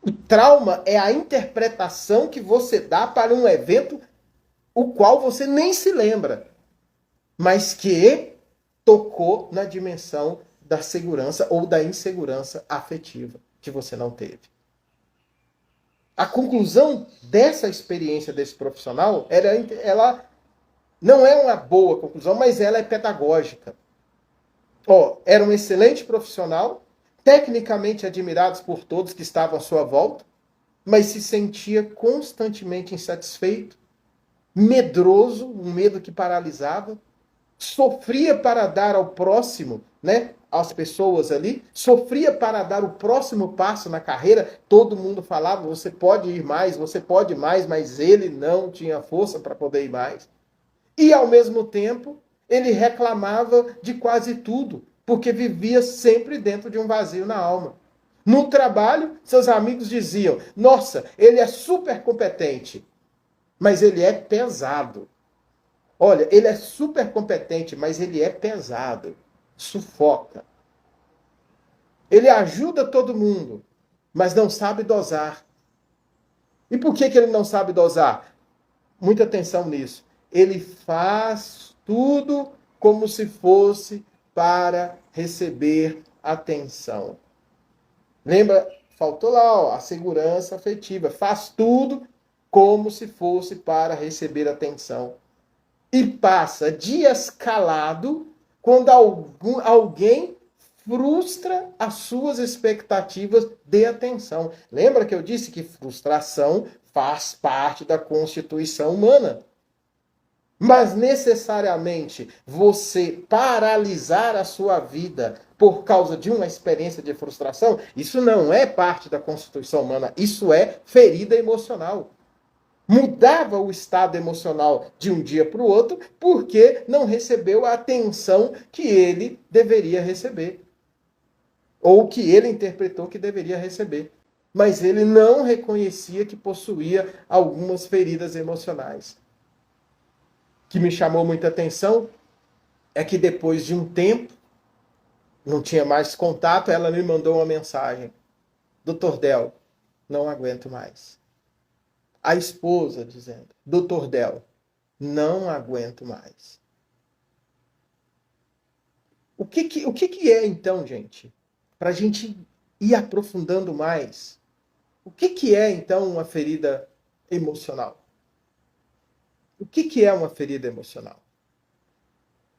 O trauma é a interpretação que você dá para um evento o qual você nem se lembra, mas que tocou na dimensão da segurança ou da insegurança afetiva que você não teve. A conclusão dessa experiência desse profissional, ela não é uma boa conclusão, mas ela é pedagógica. Era um excelente profissional, tecnicamente admirados por todos que estavam à sua volta, mas se sentia constantemente insatisfeito, medroso, um medo que paralisava, sofria para dar ao próximo, né, às pessoas ali, sofria para dar o próximo passo na carreira. Todo mundo falava, você pode ir mais, você pode mais, mas ele não tinha força para poder ir mais. E ao mesmo tempo, ele reclamava de quase tudo, porque vivia sempre dentro de um vazio na alma. No trabalho, seus amigos diziam: nossa, ele é super competente, mas ele é pesado. Olha, ele é super competente, mas ele é pesado. Sufoca. Ele ajuda todo mundo, mas não sabe dosar. E por que ele não sabe dosar? Muita atenção nisso. Ele faz tudo como se fosse para receber atenção. Lembra? Faltou lá, a segurança afetiva. Faz tudo como se fosse para receber atenção. E passa dias calado quando alguém frustra as suas expectativas de atenção. Lembra que eu disse que frustração faz parte da constituição humana? Mas necessariamente você paralisar a sua vida por causa de uma experiência de frustração, isso não é parte da constituição humana, isso é ferida emocional. Mudava o estado emocional de um dia para o outro porque não recebeu a atenção que ele deveria receber. Ou que ele interpretou que deveria receber. Mas ele não reconhecia que possuía algumas feridas emocionais. O que me chamou muita atenção é que depois de um tempo, não tinha mais contato, ela me mandou uma mensagem. Doutor Del, não aguento mais. A esposa dizendo, Doutor Del, não aguento mais. O que é então, gente? Para a gente ir aprofundando mais. O que é então uma ferida emocional? O que é uma ferida emocional?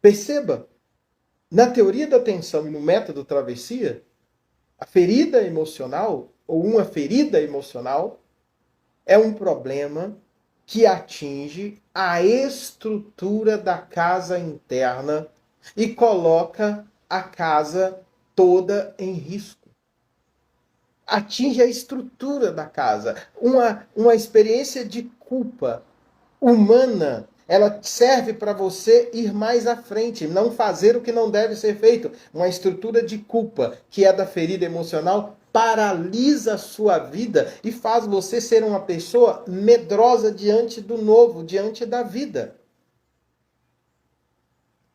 Perceba, na teoria da atenção e no método travessia, a ferida emocional, ou uma ferida emocional, é um problema que atinge a estrutura da casa interna e coloca a casa toda em risco. Atinge a estrutura da casa. Uma experiência de culpa humana, ela serve para você ir mais à frente, não fazer o que não deve ser feito. Uma estrutura de culpa, que é da ferida emocional, paralisa a sua vida e faz você ser uma pessoa medrosa diante do novo, diante da vida.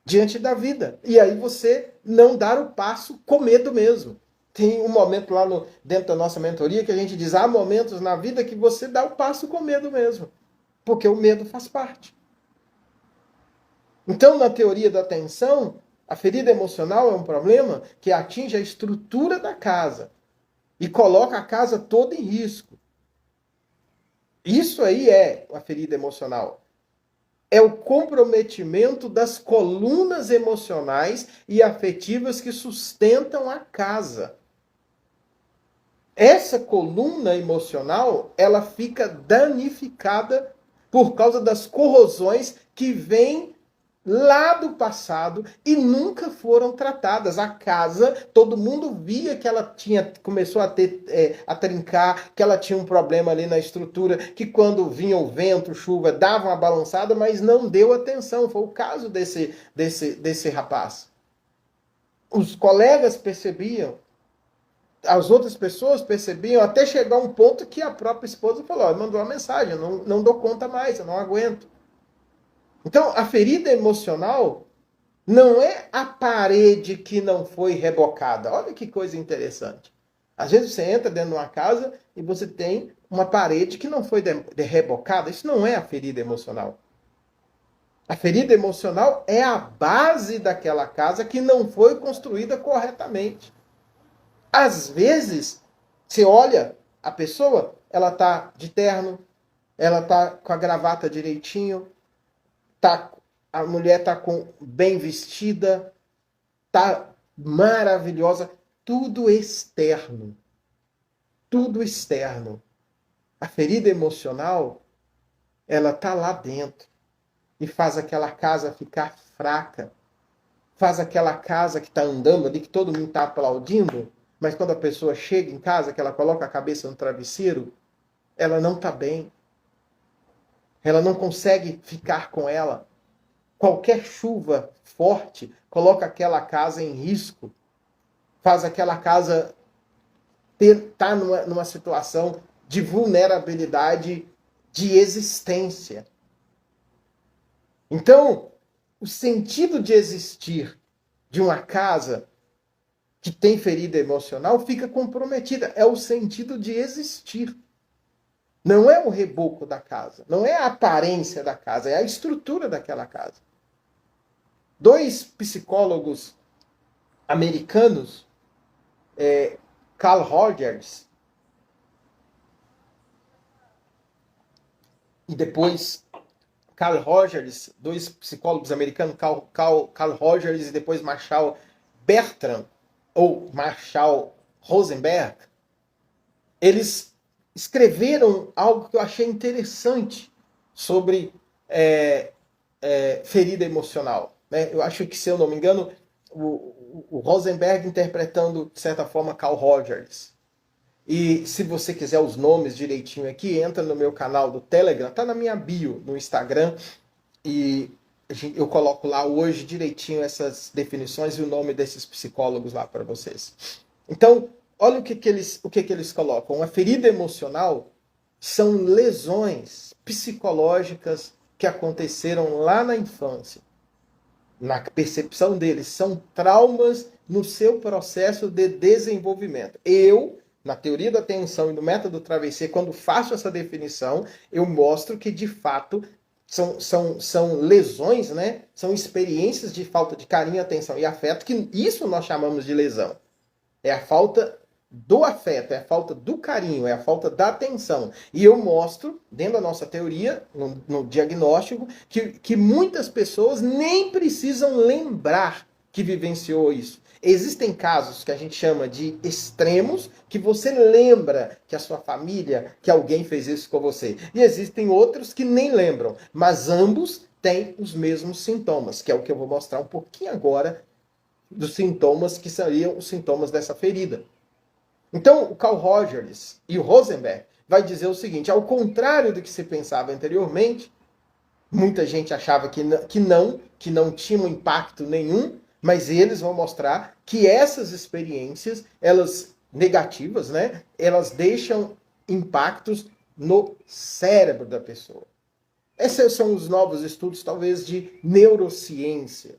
Diante da vida. E aí você não dar o passo com medo mesmo. Tem um momento lá dentro da nossa mentoria que a gente diz, há momentos na vida que você dá o passo com medo mesmo. Porque o medo faz parte. Então, na teoria da atenção, a ferida emocional é um problema que atinge a estrutura da casa e coloca a casa toda em risco. Isso aí é a ferida emocional. É o comprometimento das colunas emocionais e afetivas que sustentam a casa. Essa coluna emocional, ela fica danificada por causa das corrosões que vêm lá do passado e nunca foram tratadas. A casa, todo mundo via que ela começou a a trincar, que ela tinha um problema ali na estrutura, que quando vinha o vento, chuva, dava uma balançada, mas não deu atenção. Foi o caso desse rapaz. Os colegas percebiam, as outras pessoas percebiam, até chegar um ponto que a própria esposa falou, mandou uma mensagem, eu não dou conta mais, eu não aguento. Então, a ferida emocional não é a parede que não foi rebocada. Olha que coisa interessante. Às vezes você entra dentro de uma casa e você tem uma parede que não foi rebocada. Isso não é a ferida emocional. A ferida emocional é a base daquela casa que não foi construída corretamente. Às vezes, você olha a pessoa, ela tá de terno, ela tá com a gravata direitinho, a mulher tá bem vestida, tá maravilhosa, tudo externo. Tudo externo. A ferida emocional, ela tá lá dentro e faz aquela casa ficar fraca. Faz aquela casa que está andando ali, que todo mundo está aplaudindo, mas quando a pessoa chega em casa, que ela coloca a cabeça no travesseiro, ela não está bem. Ela não consegue ficar com ela. Qualquer chuva forte coloca aquela casa em risco. Faz aquela casa estar numa situação de vulnerabilidade de existência. Então, o sentido de existir de uma casa que tem ferida emocional fica comprometida. É o sentido de existir. Não é o reboco da casa, não é a aparência da casa, é a estrutura daquela casa. 2 psicólogos americanos, Carl Rogers e depois Carl Rogers, 2 psicólogos americanos, Carl Rogers e depois Marshall Bertrand, ou Marshall Rosenberg, eles escreveram algo que eu achei interessante sobre ferida emocional. Né? Eu acho que, se eu não me engano, o Rosenberg interpretando, de certa forma, Carl Rogers. E se você quiser os nomes direitinho aqui, entra no meu canal do Telegram, tá na minha bio no Instagram, e eu coloco lá hoje direitinho essas definições e o nome desses psicólogos lá para vocês. Então, olha o que eles colocam. A ferida emocional são lesões psicológicas que aconteceram lá na infância. Na percepção deles, são traumas no seu processo de desenvolvimento. Eu, na teoria da atenção e no método travessia, quando faço essa definição, eu mostro que, de fato, são lesões, né? São experiências de falta de carinho, atenção e afeto, que isso nós chamamos de lesão. É a falta do afeto, é a falta do carinho, é a falta da atenção. E eu mostro, dentro da nossa teoria, no diagnóstico, que muitas pessoas nem precisam lembrar que vivenciou isso. Existem casos que a gente chama de extremos, que você lembra que a sua família, que alguém fez isso com você. E existem outros que nem lembram, mas ambos têm os mesmos sintomas, que é o que eu vou mostrar um pouquinho agora, dos sintomas que seriam os sintomas dessa ferida. Então, o Carl Rogers e o Rosenberg vai dizer o seguinte: ao contrário do que se pensava anteriormente, muita gente achava que não tinha um impacto nenhum, mas eles vão mostrar que essas experiências, elas negativas, né, elas deixam impactos no cérebro da pessoa. Esses são os novos estudos, talvez, de neurociência,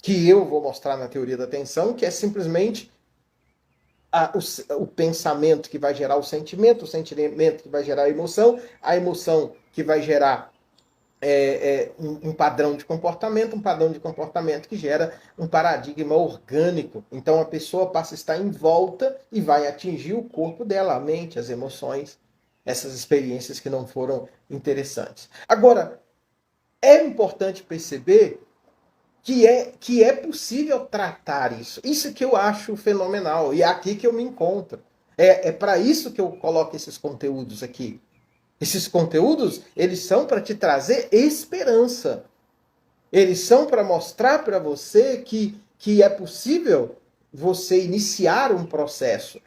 que eu vou mostrar na teoria da atenção, que é simplesmente o pensamento que vai gerar o sentimento que vai gerar a emoção que vai gerar um padrão de comportamento, que gera um paradigma orgânico. Então a pessoa passa a estar em volta e vai atingir o corpo dela, a mente, as emoções, essas experiências que não foram interessantes. Agora, é importante perceber que é possível tratar isso. Isso que eu acho fenomenal. E é aqui que eu me encontro. É para isso que eu coloco esses conteúdos aqui. Esses conteúdos, eles são para te trazer esperança. Eles são para mostrar para você que é possível você iniciar um processo.